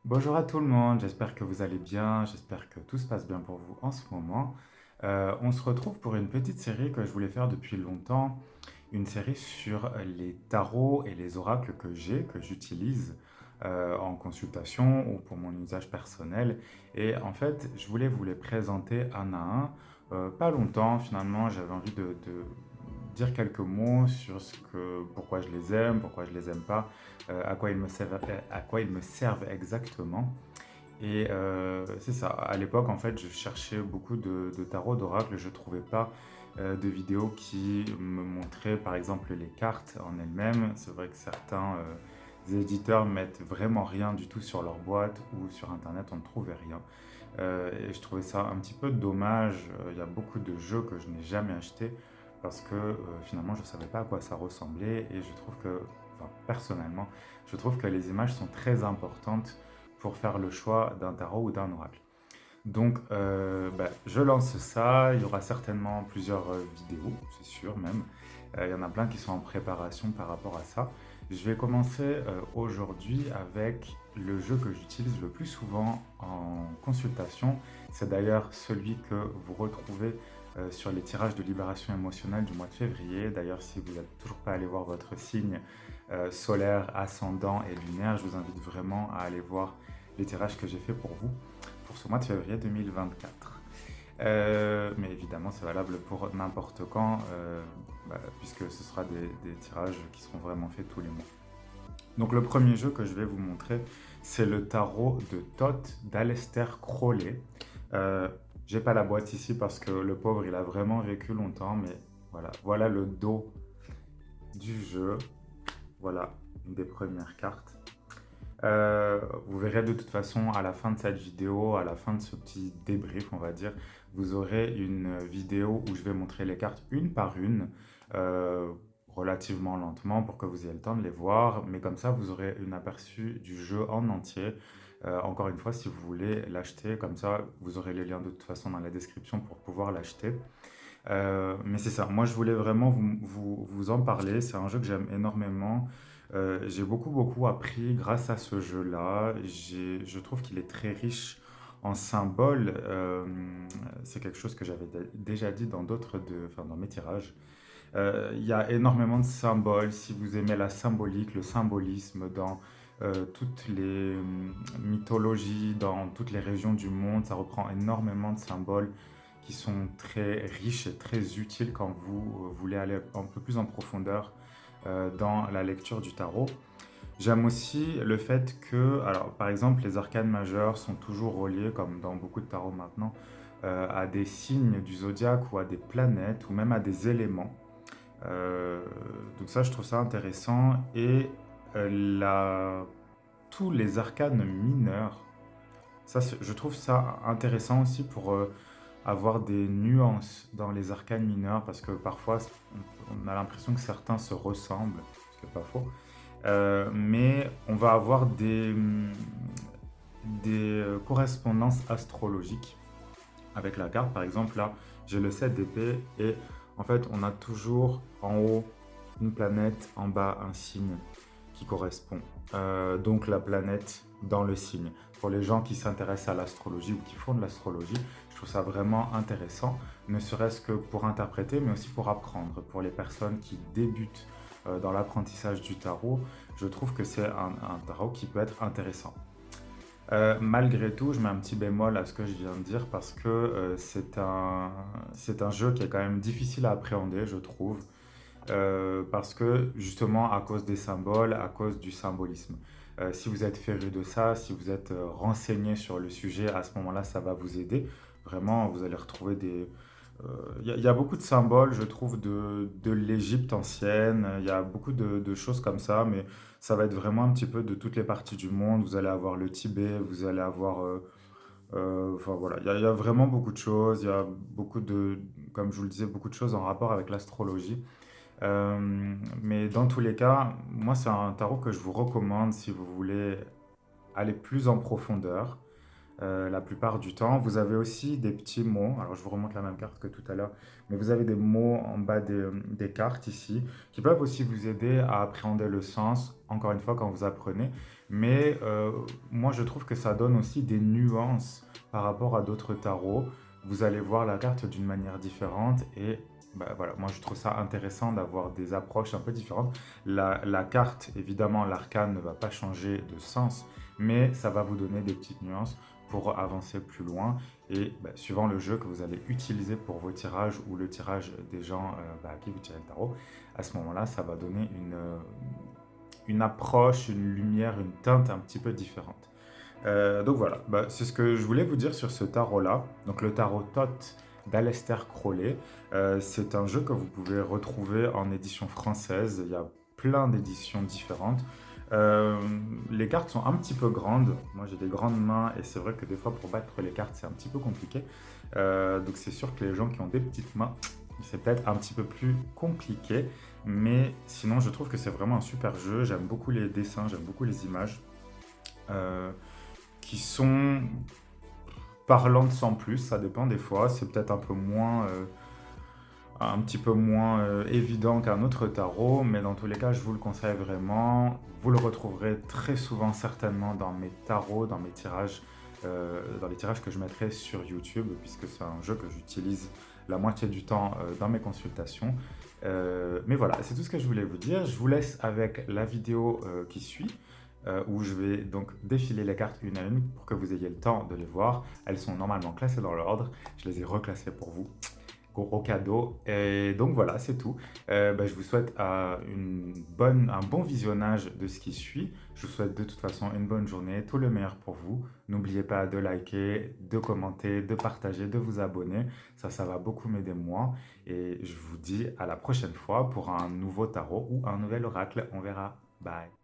Bonjour à tout le monde, j'espère que vous allez bien, j'espère que tout se passe bien pour vous en ce moment. On se retrouve pour une petite série que je voulais faire depuis longtemps, une série sur les tarots et les oracles que j'utilise en consultation ou pour mon usage personnel. Et en fait, je voulais vous les présenter un à un. Pas longtemps finalement, j'avais envie de dire quelques mots sur pourquoi je les aime, pourquoi je les aime pas, à quoi ils me servent exactement. Et c'est ça, à l'époque en fait je cherchais beaucoup de tarot, d'oracle, je ne trouvais pas de vidéos qui me montraient par exemple les cartes en elles-mêmes. C'est vrai que certains éditeurs mettent vraiment rien du tout sur leur boîte ou sur internet on ne trouvait rien. Et je trouvais ça un petit peu dommage. Il y a beaucoup de jeux que je n'ai jamais achetés parce que finalement je ne savais pas à quoi ça ressemblait et je trouve que, enfin personnellement, je trouve que les images sont très importantes pour faire le choix d'un tarot ou d'un oracle. Donc je lance ça, il y aura certainement plusieurs vidéos, c'est sûr même. Il y en a plein qui sont en préparation par rapport à ça. Je vais commencer aujourd'hui avec le jeu que j'utilise le plus souvent en consultation. C'est d'ailleurs celui que vous retrouvez sur les tirages de libération émotionnelle du mois de février. D'ailleurs, si vous n'êtes toujours pas allé voir votre signe solaire, ascendant et lunaire, je vous invite vraiment à aller voir les tirages que j'ai fait pour ce mois de février 2024. Mais évidemment, c'est valable pour n'importe quand, puisque ce sera des tirages qui seront vraiment faits tous les mois. Donc le premier jeu que je vais vous montrer, c'est le tarot de Thoth d'Aleister Crowley. Euh, j'ai pas la boîte ici parce que le pauvre, il a vraiment vécu longtemps, mais voilà le dos du jeu. Voilà une des premières cartes. Vous verrez de toute façon à la fin de cette vidéo, à la fin de ce petit débrief, on va dire, vous aurez une vidéo où je vais montrer les cartes une par une, euh, relativement lentement pour que vous ayez le temps de les voir, mais comme ça vous aurez un aperçu du jeu en entier. Encore une fois, si vous voulez l'acheter, comme ça vous aurez les liens de toute façon dans la description pour pouvoir l'acheter. Mais c'est ça, moi je voulais vraiment vous en parler, c'est un jeu que j'aime énormément. J'ai beaucoup appris grâce à ce jeu-là. Je trouve qu'il est très riche en symboles. C'est quelque chose que j'avais déjà dit enfin, dans mes tirages. Il y a énormément de symboles. Si vous aimez la symbolique, le symbolisme dans toutes les mythologies, dans toutes les régions du monde, ça reprend énormément de symboles qui sont très riches et très utiles quand vous voulez aller un peu plus en profondeur dans la lecture du tarot. J'aime aussi le fait que, alors par exemple, les arcanes majeures sont toujours reliés, comme dans beaucoup de tarots maintenant, à des signes du zodiaque ou à des planètes ou même à des éléments. Euh, donc ça, je trouve ça intéressant. Et tous les arcanes mineurs, je trouve ça intéressant aussi pour avoir des nuances dans les arcanes mineurs, parce que parfois, on a l'impression que certains se ressemblent, ce qui n'est pas faux. Mais on va avoir des correspondances astrologiques avec la carte. Par exemple, là, j'ai le 7 d'épée et en fait, on a toujours en haut une planète, en bas un signe qui correspond. Donc la planète dans le signe. Pour les gens qui s'intéressent à l'astrologie ou qui font de l'astrologie, je trouve ça vraiment intéressant, ne serait-ce que pour interpréter, mais aussi pour apprendre. Pour les personnes qui débutent dans l'apprentissage du tarot, je trouve que c'est un tarot qui peut être intéressant. Malgré tout, je mets un petit bémol à ce que je viens de dire parce que c'est un jeu qui est quand même difficile à appréhender, je trouve, parce que justement à cause des symboles, à cause du symbolisme. Si vous êtes féru de ça, si vous êtes renseigné sur le sujet, à ce moment-là, ça va vous aider. Vraiment, vous allez retrouver des... Il y a beaucoup de symboles, je trouve, de l'Égypte ancienne. Il y a beaucoup de choses comme ça, mais ça va être vraiment un petit peu de toutes les parties du monde. Vous allez avoir le Tibet, vous allez avoir... enfin voilà, il y a vraiment beaucoup de choses. Il y a comme je vous le disais, beaucoup de choses en rapport avec l'astrologie. Mais dans tous les cas, moi, c'est un tarot que je vous recommande si vous voulez aller plus en profondeur. la plupart du temps. Vous avez aussi des petits mots. Alors, je vous remonte la même carte que tout à l'heure, mais vous avez des mots en bas des cartes ici qui peuvent aussi vous aider à appréhender le sens, encore une fois, quand vous apprenez. Mais moi, je trouve que ça donne aussi des nuances par rapport à d'autres tarots. Vous allez voir la carte d'une manière différente et bah, voilà, moi je trouve ça intéressant d'avoir des approches un peu différentes. La carte, évidemment, l'arcane ne va pas changer de sens, mais ça va vous donner des petites nuances pour avancer plus loin et bah, suivant le jeu que vous allez utiliser pour vos tirages ou le tirage des gens bah, à qui vous tirez le tarot, à ce moment-là, ça va donner une approche, une lumière, une teinte un petit peu différente. Donc voilà, bah, c'est ce que je voulais vous dire sur ce tarot-là. Donc le tarot Thoth d'Aleister Crowley. C'est un jeu que vous pouvez retrouver en édition française. Il y a plein d'éditions différentes. Euh, les cartes sont un petit peu grandes. Moi j'ai des grandes mains et c'est vrai que des fois pour battre les cartes c'est un petit peu compliqué. Donc c'est sûr que les gens qui ont des petites mains, c'est peut-être un petit peu plus compliqué. Mais sinon je trouve que c'est vraiment un super jeu. J'aime beaucoup les dessins, j'aime beaucoup les images. Euh, qui sont parlantes sans plus, ça dépend des fois, c'est peut-être un petit peu moins évident qu'un autre tarot, mais dans tous les cas, je vous le conseille vraiment. Vous le retrouverez très souvent certainement dans mes tarots, dans les tirages que je mettrai sur YouTube, puisque c'est un jeu que j'utilise la moitié du temps dans mes consultations. Mais voilà, c'est tout ce que je voulais vous dire. Je vous laisse avec la vidéo qui suit, où je vais donc défiler les cartes une à une pour que vous ayez le temps de les voir. Elles sont normalement classées dans l'ordre. Je les ai reclassées pour vous. Gros cadeau. Et donc voilà, c'est tout. Bah, je vous souhaite un bon visionnage de ce qui suit. Je vous souhaite de toute façon une bonne journée, tout le meilleur pour vous. N'oubliez pas de liker, de commenter, de partager, de vous abonner. Ça va beaucoup m'aider moi. Et je vous dis à la prochaine fois pour un nouveau tarot ou un nouvel oracle. On verra. Bye.